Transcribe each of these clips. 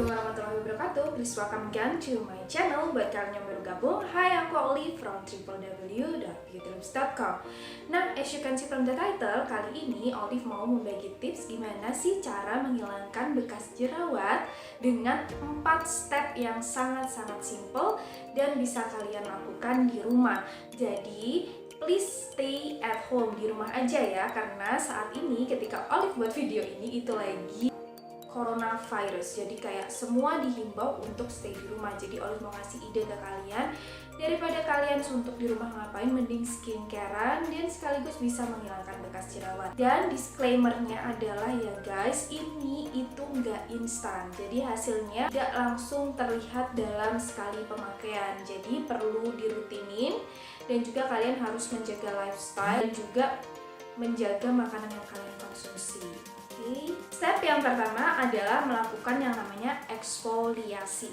Assalamualaikum warahmatullahi wabarakatuh. Please welcome again to my channel. Buat kalian yang baru gabung, hi, aku Olive from www.beautylips.com. Nah, as you can see from the title, kali ini Olive mau membagi tips gimana sih cara menghilangkan bekas jerawat dengan 4 step yang sangat-sangat simple dan bisa kalian lakukan di rumah. Jadi please stay at home, di rumah aja ya, karena saat ini ketika Olive buat video ini itu lagi coronavirus, jadi kayak semua dihimbau untuk stay di rumah. Jadi Olive mau ngasih ide ke kalian, daripada kalian suntuk di rumah ngapain, mending skincarean dan sekaligus bisa menghilangkan bekas jerawat. Dan disclaimernya adalah ya guys, ini itu nggak instan, jadi hasilnya tidak langsung terlihat dalam sekali pemakaian, jadi perlu dirutinin dan juga kalian harus menjaga lifestyle dan juga menjaga makanan yang kalian konsumsi. Step yang pertama adalah melakukan yang namanya eksfoliasi.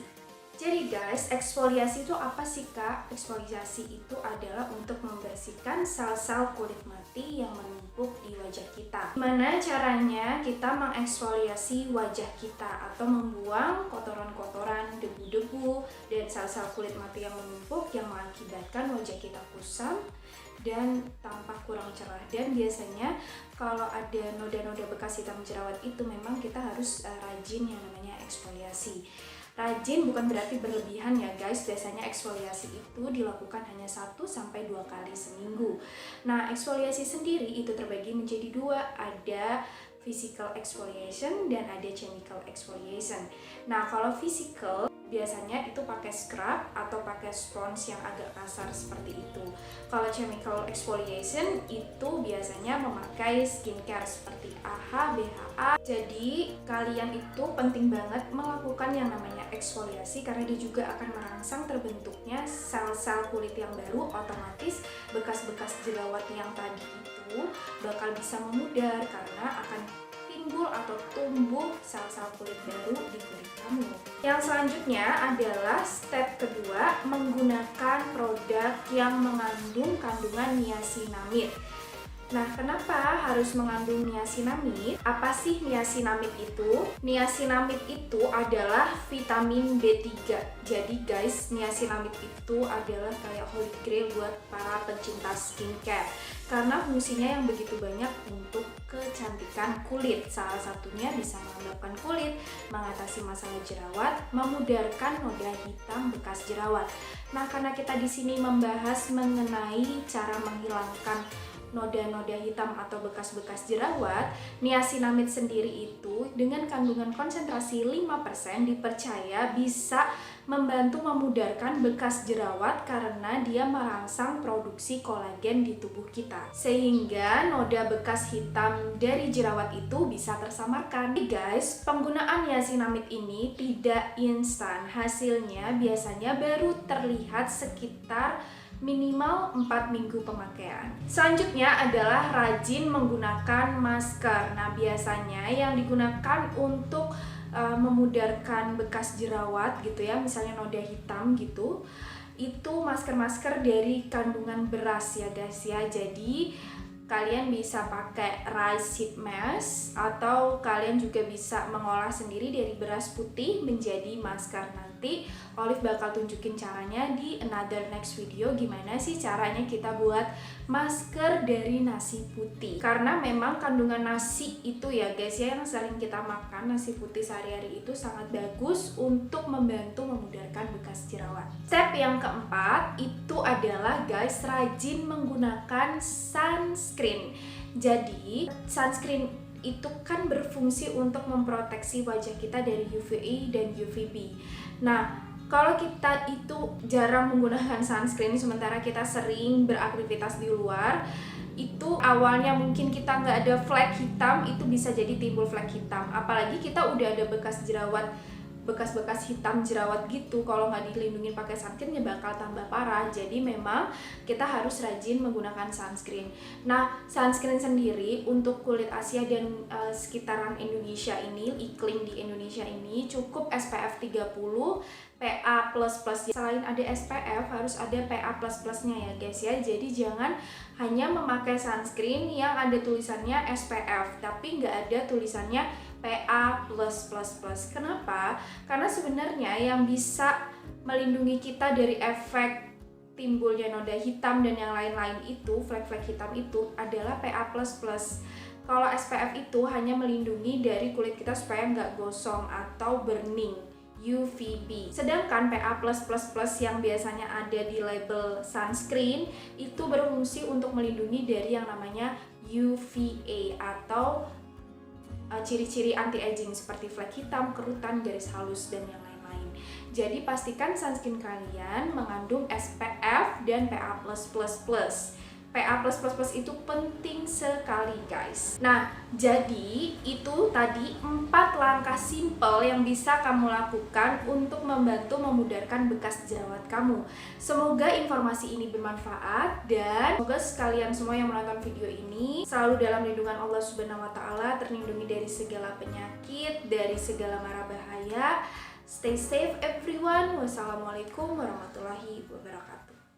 Jadi guys, eksfoliasi itu apa sih kak? Eksfoliasi itu adalah untuk membersihkan sel-sel kulit mati yang menumpuk di wajah kita. Gimana caranya kita mengeksfoliasi wajah kita atau membuang kotoran-kotoran, debu-debu, dan sel-sel kulit mati yang menumpuk yang mengakibatkan wajah kita kusam dan tampak kurang cerah. Dan biasanya kalau ada noda-noda bekas hitam jerawat itu memang kita harus rajin yang namanya eksfoliasi. Rajin bukan berarti berlebihan ya guys, biasanya eksfoliasi itu dilakukan hanya 1-2 kali seminggu. Nah, eksfoliasi sendiri itu terbagi menjadi 2, ada physical exfoliation dan ada chemical exfoliation. Nah, kalau physical biasanya itu pakai scrub atau pakai spons yang agak kasar seperti itu. Kalau chemical exfoliation itu biasanya memakai skincare seperti AHA, BHA. Jadi kalian itu penting banget melakukan yang namanya eksfoliasi karena dia juga akan merangsang terbentuknya sel-sel kulit yang baru. Otomatis bekas-bekas jerawat yang tadi itu bakal bisa memudar karena akan timbul atau tumbuh sel-sel kulit baru di kulit kamu. Yang selanjutnya adalah step kedua, menggunakan produk yang mengandung kandungan niacinamide. Nah, kenapa harus mengandung niacinamide? Apa sih niacinamide itu? Niacinamide itu adalah vitamin B3. Jadi guys, niacinamide itu adalah kayak holy grail buat para pencinta skincare. Karena fungsinya yang begitu banyak untuk kecantikan kulit. Salah satunya bisa melembabkan kulit, mengatasi masalah jerawat, memudarkan noda hitam bekas jerawat. Nah, karena kita di sini membahas mengenai cara menghilangkan noda-noda hitam atau bekas-bekas jerawat, niacinamide sendiri itu dengan kandungan konsentrasi 5% dipercaya bisa membantu memudarkan bekas jerawat karena dia merangsang produksi kolagen di tubuh kita, sehingga noda bekas hitam dari jerawat itu bisa tersamarkan. Jadi guys, penggunaan niacinamide ini tidak instan, hasilnya biasanya baru terlihat sekitar minimal 4 minggu pemakaian. Selanjutnya adalah rajin menggunakan masker. Nah, biasanya yang digunakan untuk memudarkan bekas jerawat gitu ya, misalnya noda hitam gitu, itu masker-masker dari kandungan beras ya guys ya. Jadi kalian bisa pakai rice seed mask atau kalian juga bisa mengolah sendiri dari beras putih menjadi masker. Nanti Olive bakal tunjukin caranya di another next video, gimana sih caranya kita buat masker dari nasi putih. Karena memang kandungan nasi itu ya guys ya, yang sering kita makan, nasi putih sehari-hari itu sangat bagus untuk membantu memudarkan bekas jerawat. Step yang keempat itu adalah guys, rajin menggunakan sunscreen. Jadi sunscreen itu kan berfungsi untuk memproteksi wajah kita dari UVA dan UVB. Nah, kalau kita itu jarang menggunakan sunscreen sementara kita sering beraktivitas di luar, itu awalnya mungkin kita nggak ada flek hitam, itu bisa jadi timbul flek hitam. Apalagi kita udah ada bekas jerawat, bekas-bekas hitam jerawat gitu, kalau nggak dilindungi pakai sunscreen ya bakal tambah parah. Jadi memang kita harus rajin menggunakan sunscreen. Nah, sunscreen sendiri untuk kulit Asia dan sekitaran Indonesia ini, iklim di Indonesia ini cukup SPF 30, PA++. Selain ada SPF harus ada PA++-nya ya guys ya. Jadi jangan hanya memakai sunscreen yang ada tulisannya SPF tapi nggak ada tulisannya PA+++. Kenapa? Kenapa? Karena sebenarnya yang bisa melindungi kita dari efek timbulnya noda hitam dan yang lain-lain itu, flek-flek hitam itu adalah PA++. Kalau SPF itu hanya melindungi dari kulit kita supaya nggak gosong atau burning, UVB. Sedangkan PA++ yang biasanya ada di label sunscreen itu berfungsi untuk melindungi dari yang namanya UVA atau ciri-ciri anti-aging seperti flek hitam, kerutan, garis halus, dan yang lain-lain. Jadi pastikan sunscreen kalian mengandung SPF dan PA++. PA++ itu penting sekali guys. Nah, jadi itu tadi 4 langkah simple yang bisa kamu lakukan untuk membantu memudahkan bekas jerawat kamu. Semoga informasi ini bermanfaat dan semoga sekalian semua yang menonton video ini selalu dalam lindungan Allah Subhanahu wa taala, terlindungi dari segala penyakit, dari segala mara bahaya. Stay safe everyone. Wassalamualaikum warahmatullahi wabarakatuh.